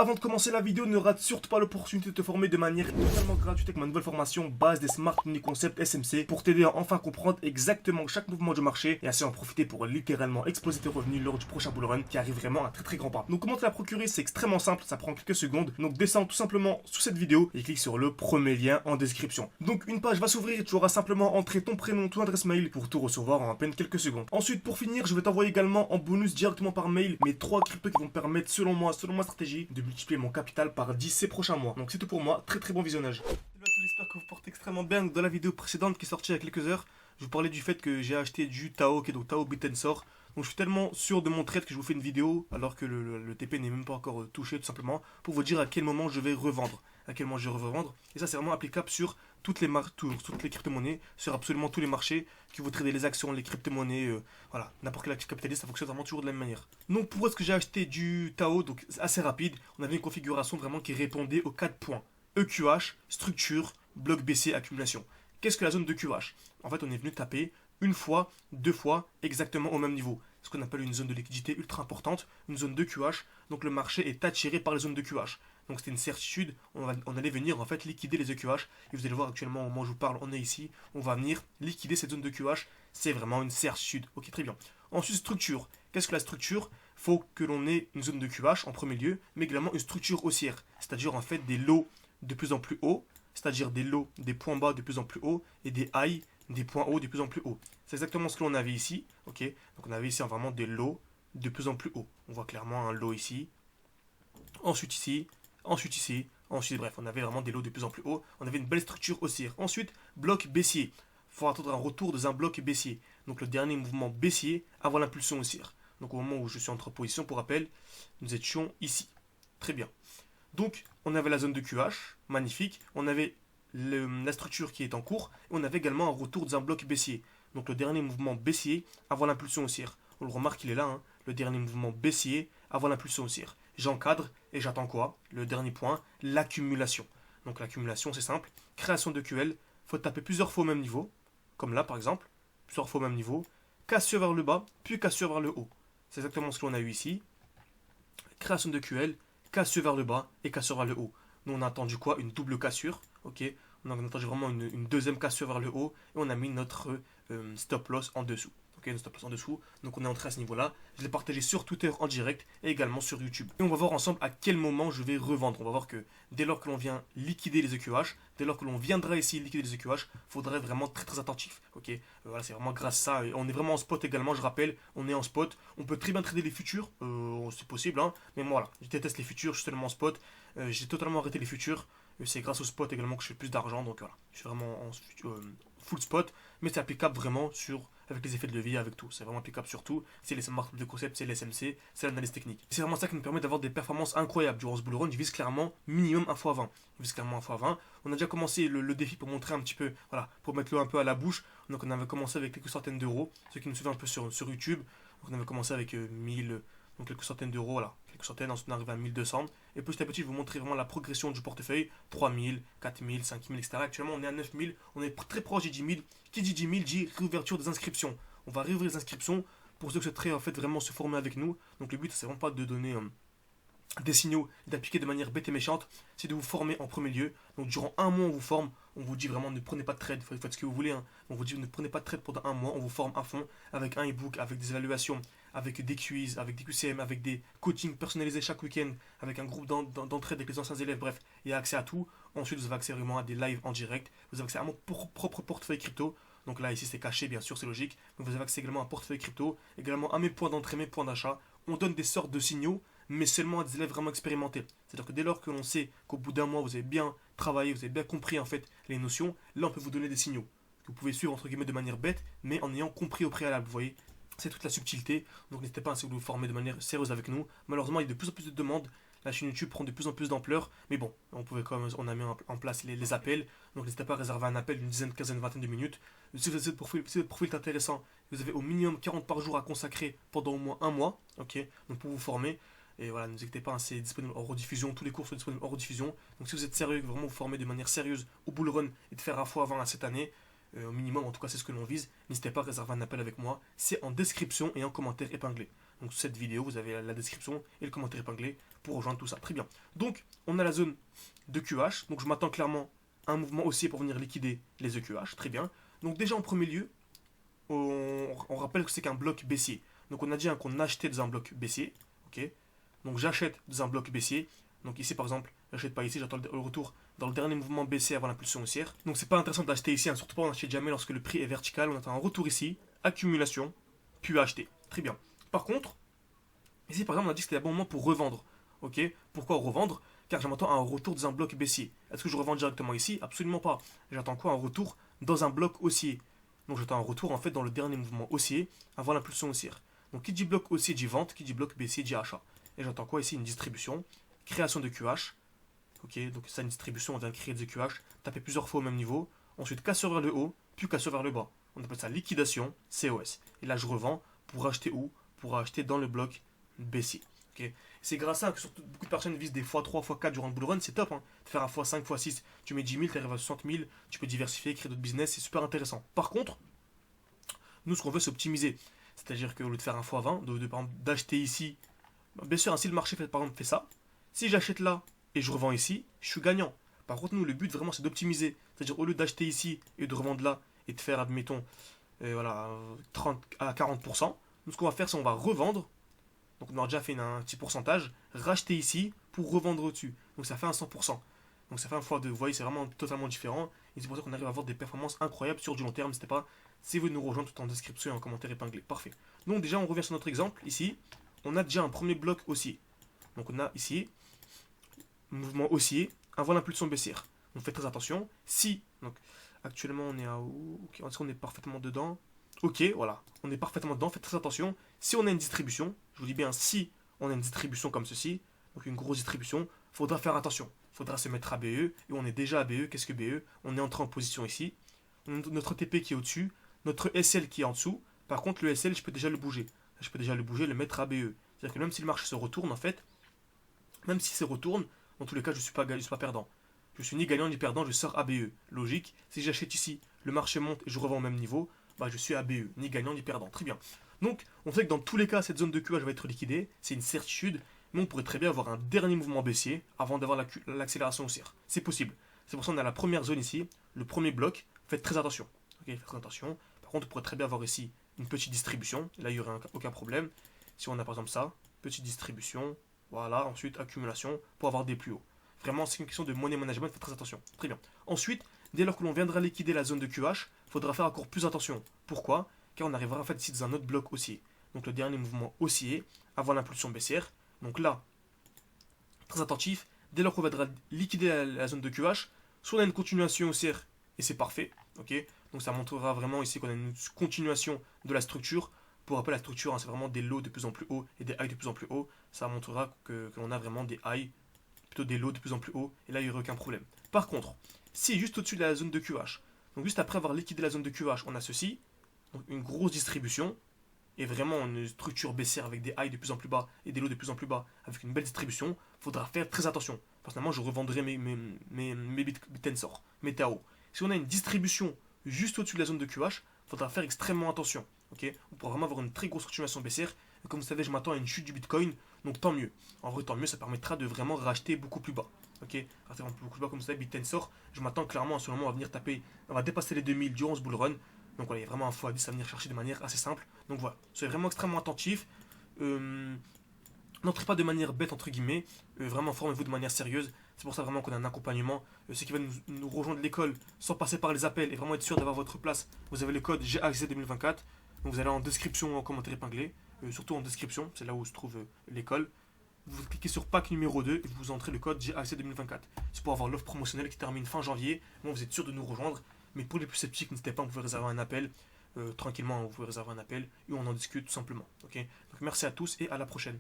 avant de commencer la vidéo, ne rate surtout pas l'opportunité de te former de manière totalement gratuite avec ma nouvelle formation base des Smart Money Concept SMC pour t'aider à enfin comprendre exactement chaque mouvement du marché et ainsi en profiter pour littéralement exploser tes revenus lors du prochain bull run qui arrive vraiment à très grand pas. Donc comment te la procurer, c'est extrêmement simple, ça prend quelques secondes. Donc descends tout simplement sous cette vidéo et clique sur le premier lien en description. Donc une page va s'ouvrir et tu auras simplement entré ton prénom, ton adresse mail pour tout recevoir en à peine quelques secondes. Ensuite pour finir, je vais t'envoyer également en bonus directement par mail mes 3 cryptos qui vont me permettre selon moi, selon ma stratégie, de multiplier mon capital par 10 ces prochains mois. Donc c'est tout pour moi, très bon visionnage. Salut à tous, j'espère que vous portez extrêmement bien. Dans la vidéo précédente qui est sortie il y a quelques heures, je vous parlais du fait que j'ai acheté du Tao, qui est donc Tao Bit Sort. Donc je suis tellement sûr de mon trade que je vous fais une vidéo alors que le TP n'est même pas encore touché tout simplement pour vous dire à quel moment je vais revendre. À quel moment je vais revendre. Et ça c'est vraiment applicable sur toutes les crypto-monnaies, sur absolument tous les marchés, que vous tradez les actions, les crypto-monnaies, voilà, n'importe quel actif capitaliste, ça fonctionne vraiment toujours de la même manière. Donc pourquoi est-ce que j'ai acheté du Tao? Donc assez rapide, on avait une configuration vraiment qui répondait aux 4 points. EQH, structure, bloc baissier, accumulation. Qu'est-ce que la zone de QH? En fait on est venu taper une fois, deux fois, exactement au même niveau. Ce qu'on appelle une zone de liquidité ultra importante, une zone de QH. Donc le marché est attiré par les zones de QH. Donc c'était une certitude, on allait venir en fait liquider les EQH. Et vous allez voir actuellement au moment où je vous parle, on est ici, on va venir liquider cette zone de QH. C'est vraiment une certitude. Ok, très bien. Ensuite, structure. Qu'est-ce que la structure? Faut que l'on ait une zone de QH en premier lieu, mais également une structure haussière. C'est-à-dire en fait des lows de plus en plus hauts, c'est-à-dire des lows, des points bas de plus en plus hauts et des highs, des points hauts de plus en plus hauts. C'est exactement ce que l'on avait ici. Ok, donc on avait ici vraiment des lows de plus en plus hauts. On voit clairement un low ici, ensuite ici, ensuite ici, ensuite bref, on avait vraiment des lots de plus en plus hauts. On avait une belle structure haussière. Ensuite, bloc baissier. Il faut attendre un retour dans un bloc baissier. Donc le dernier mouvement baissier avant l'impulsion haussière. Donc au moment où je suis entre position, pour rappel, nous étions ici. Très bien. Donc on avait la zone de QH, magnifique. On avait la structure qui est en cours. Et on avait également un retour dans un bloc baissier. Donc le dernier mouvement baissier avant l'impulsion haussière. On le remarque, il est là, hein, le dernier mouvement baissier avant l'impulsion haussière. J'encadre et j'attends quoi? Le dernier point, l'accumulation. Donc l'accumulation, c'est simple. Création de QL, il faut taper plusieurs fois au même niveau, comme là par exemple, plusieurs fois au même niveau, cassure vers le bas, puis cassure vers le haut. C'est exactement ce que l'on a eu ici. Création de QL, cassure vers le bas et cassure vers le haut. Nous on a attendu quoi? Une double cassure, ok? On a attendu vraiment une deuxième cassure vers le haut et on a mis notre stop loss en dessous. Ok, notre stop loss en dessous. Donc on est entré à ce niveau-là. Je l'ai partagé sur Twitter en direct et également sur YouTube. Et on va voir ensemble à quel moment je vais revendre. On va voir que dès lors que l'on vient liquider les EQH, dès lors que l'on viendra ici liquider les EQH, il faudra être vraiment très attentif. Ok, voilà, c'est vraiment grâce à ça. Et on est vraiment en spot également, je rappelle, on est en spot. On peut très bien trader les futurs, c'est possible, hein. Mais moi, voilà, je déteste les futurs, je suis tellement en spot. J'ai totalement arrêté les futurs. C'est grâce au spot également que je fais plus d'argent. Donc voilà, je suis vraiment en full spot. Mais c'est applicable vraiment avec les effets de levier, avec tout. C'est vraiment applicable sur tout. C'est les smart de concept, c'est l'SMC, c'est l'analyse technique. C'est vraiment ça qui nous permet d'avoir des performances incroyables. Durant ce bull run, je vise clairement minimum 1x20. Je vise clairement 1x20. On a déjà commencé le défi pour montrer un petit peu, voilà, pour mettre l'eau un peu à la bouche. Donc on avait commencé avec quelques centaines d'euros. Ceux qui nous suivent un peu sur YouTube, donc on avait commencé avec 1000, donc quelques centaines d'euros, voilà. Quelques centaines, ensuite on arrive à 1200. Et petit à petit, je vais vous montrer vraiment la progression du portefeuille. 3000, 4000, 5000, etc. Actuellement, on est à 9000. On est très proche des 10 000. Qui dit 10 000 dit réouverture des inscriptions. On va réouvrir les inscriptions pour ceux qui souhaiteraient en fait vraiment se former avec nous. Donc le but, c'est vraiment pas de donner des signaux et d'appliquer de manière bête et méchante, c'est de vous former en premier lieu. Donc durant un mois, on vous forme. On vous dit vraiment ne prenez pas de trade, faites ce que vous voulez, hein. On vous dit ne prenez pas de trade pendant un mois. On vous forme à fond avec un e-book, avec des évaluations, avec des quiz, avec des QCM, avec des coachings personnalisés chaque week-end, avec un groupe d'entraide avec les anciens élèves. Bref, il y a accès à tout. Ensuite, vous avez accès vraiment à des lives en direct. Vous avez accès à mon propre portefeuille crypto. Donc là, ici, c'est caché, bien sûr, c'est logique. Donc vous avez accès également à un portefeuille crypto, également à mes points d'entrée, mes points d'achat. On donne des sortes de signaux, mais seulement à des élèves vraiment expérimentés. C'est-à-dire que dès lors que l'on sait qu'au bout d'un mois, vous avez bien travaillé, vous avez bien compris en fait les notions, là, on peut vous donner des signaux que vous pouvez suivre entre guillemets de manière bête, mais en ayant compris au préalable. Vous voyez, c'est toute la subtilité. Donc n'hésitez pas à vous former de manière sérieuse avec nous. Malheureusement, il y a de plus en plus de demandes. La chaîne YouTube prend de plus en plus d'ampleur. Mais bon, on a mis en place les appels. Donc n'hésitez pas à réserver un appel d'une dizaine, quinzaine, vingtaine de minutes. Si votre profil est intéressant, vous avez au minimum 40 par jour à consacrer pendant au moins un mois. Ok, donc pour vous former. Et voilà, n'hésitez pas, c'est disponible en rediffusion. Tous les cours sont disponibles en rediffusion. Donc si vous êtes sérieux, vraiment vous former de manière sérieuse au bull run et de faire un fois avant cette année, au minimum, en tout cas, c'est ce que l'on vise. N'hésitez pas à réserver un appel avec moi. C'est en description et en commentaire épinglé. Donc cette vidéo, vous avez la description et le commentaire épinglé pour rejoindre tout ça. Très bien. Donc on a la zone de QH. Donc je m'attends clairement à un mouvement haussier pour venir liquider les EQH. Très bien. Donc déjà en premier lieu, on rappelle que c'est qu'un bloc baissier. Donc on a dit qu'on achetait dans un bloc baissier. Ok. Donc j'achète dans un bloc baissier. Donc ici par exemple, j'achète pas ici, j'attends le retour dans le dernier mouvement baissier avant l'impulsion haussière. Donc c'est pas intéressant d'acheter ici, surtout pas on n'achète jamais lorsque le prix est vertical. On attend un retour ici, accumulation, puis acheter. Très bien. Par contre, ici par exemple on a dit que c'était un bon moment pour revendre. Ok. Pourquoi revendre? Car j'attends un retour dans un bloc baissier. Est-ce que je revends directement ici? Absolument pas. J'attends quoi? Un retour dans un bloc haussier. Donc j'attends un retour en fait dans le dernier mouvement haussier avant l'impulsion haussière. Donc qui dit bloc haussier dit vente, qui dit bloc baissier dit achat. Et j'attends quoi ici? Une distribution, création de QH. Ok, donc ça une distribution, on vient de créer des QH, taper plusieurs fois au même niveau, ensuite casseur vers le haut, puis casseur vers le bas. On appelle ça liquidation, COS. Et là je revends pour acheter où? Pour acheter dans le bloc baissier. Okay. C'est grâce à ça que surtout beaucoup de personnes visent des x3, x4 durant le bull run, c'est top. Hein. De faire un x5, x6, tu mets 10 000, tu arrives à 60 000, tu peux diversifier, créer d'autres business, c'est super intéressant. Par contre, nous ce qu'on veut c'est optimiser. C'est-à-dire qu'au lieu de faire un x20, par exemple d'acheter ici, bien sûr, hein, si le marché par exemple fait ça, si j'achète là et je revends ici, je suis gagnant. Par contre, nous le but vraiment c'est d'optimiser. C'est-à-dire au lieu d'acheter ici et de revendre là et de faire, admettons, voilà, 30 à 40%, nous ce qu'on va faire c'est on va revendre. Donc on a déjà fait un petit pourcentage, racheter ici pour revendre au-dessus. Donc ça fait un 100%. Donc ça fait un x2. Vous voyez, c'est vraiment totalement différent. Et c'est pour ça qu'on arrive à avoir des performances incroyables sur du long terme. N'hésitez pas, si vous voulez nous rejoindre, tout en description et en commentaire épinglé. Parfait. Donc déjà, on revient sur notre exemple. Ici, on a déjà un premier bloc haussier. Donc on a ici, mouvement haussier, avant l'impulsion baissière. Donc faites très attention. Si, donc actuellement on est à où? Okay, est-ce qu'on est parfaitement dedans? Ok, voilà, on est parfaitement dedans, faites très attention. Si on a une distribution, je vous dis bien si on a une distribution comme ceci, donc une grosse distribution, il faudra faire attention. Il faudra se mettre à BE, et on est déjà à BE. Qu'est-ce que BE? On est entré en position ici. Notre TP qui est au-dessus, notre SL qui est en dessous. Par contre, le SL, je peux déjà le bouger. Je peux déjà le bouger, le mettre à BE. C'est-à-dire que même si le marché se retourne, en fait, même si se retourne, dans tous les cas, je ne suis pas perdant. Je suis ni gagnant ni perdant, je sors à BE. Logique, si j'achète ici, le marché monte et je revends au même niveau, bah, je suis à BE, ni gagnant ni perdant. Très bien. Donc, on sait que dans tous les cas, cette zone de QH va être liquidée, c'est une certitude, mais on pourrait très bien avoir un dernier mouvement baissier avant d'avoir l'accélération haussière. C'est possible. C'est pour ça qu'on a la première zone ici, le premier bloc. Faites très attention. Okay, faites très attention. Par contre, on pourrait très bien avoir ici une petite distribution. Là, il n'y aurait aucun problème. Si on a par exemple ça, petite distribution, voilà, ensuite accumulation pour avoir des plus hauts. Vraiment, c'est une question de money management, faites très attention. Très bien. Ensuite, dès lors que l'on viendra liquider la zone de QH, il faudra faire encore plus attention. Pourquoi? Car on arrivera en fait ici dans un autre bloc haussier. Donc le dernier mouvement haussier avant l'impulsion baissière. Donc là, très attentif, dès lors qu'on viendra liquider la zone de QH, soit on a une continuation haussière et c'est parfait. Okay, donc ça montrera vraiment ici qu'on a une continuation de la structure. Pour rappel, la structure, hein, c'est vraiment des lows de plus en plus hauts et des highs de plus en plus hauts. Ça montrera que l'on a vraiment des highs, plutôt des lows de plus en plus hauts. Et là, il n'y aurait aucun problème. Par contre, si juste au-dessus de la zone de QH, donc juste après avoir liquidé la zone de QH, on a ceci, donc une grosse distribution, et vraiment une structure baissière avec des highs de plus en plus bas et des lows de plus en plus bas, avec une belle distribution, il faudra faire très attention. Personnellement, je revendrai mes Bitensor, mes Tao. Si on a une distribution juste au-dessus de la zone de QH, il faudra faire extrêmement attention. Okay, on pourra vraiment avoir une très grosse continuation baissière. Et comme vous savez, je m'attends à une chute du Bitcoin, donc tant mieux. En vrai, tant mieux, ça permettra de vraiment racheter beaucoup plus bas. Ok, racheter beaucoup plus bas, comme vous savez, Bitensor, je m'attends clairement à ce moment à venir taper, on va dépasser les 2000 durant ce bull run. Donc voilà, il y a vraiment un x10 à venir chercher de manière assez simple. Donc voilà, soyez vraiment extrêmement attentif. N'entrez pas de manière bête, entre guillemets. Vraiment, formez-vous de manière sérieuse. C'est pour ça vraiment qu'on a un accompagnement. Ceux qui veulent nous rejoindre l'école sans passer par les appels et vraiment être sûr d'avoir votre place, vous avez le code GAC 2024. Donc vous allez en description, en commentaire épinglé. Surtout en description, c'est là où se trouve l'école. Vous cliquez sur pack numéro 2 et vous entrez le code GAC 2024. C'est pour avoir l'offre promotionnelle qui termine fin janvier. Bon, vous êtes sûr de nous rejoindre. Mais pour les plus sceptiques, n'hésitez pas, vous pouvez réserver un appel. Tranquillement, vous pouvez réserver un appel et on en discute tout simplement. Okay, donc merci à tous et à la prochaine.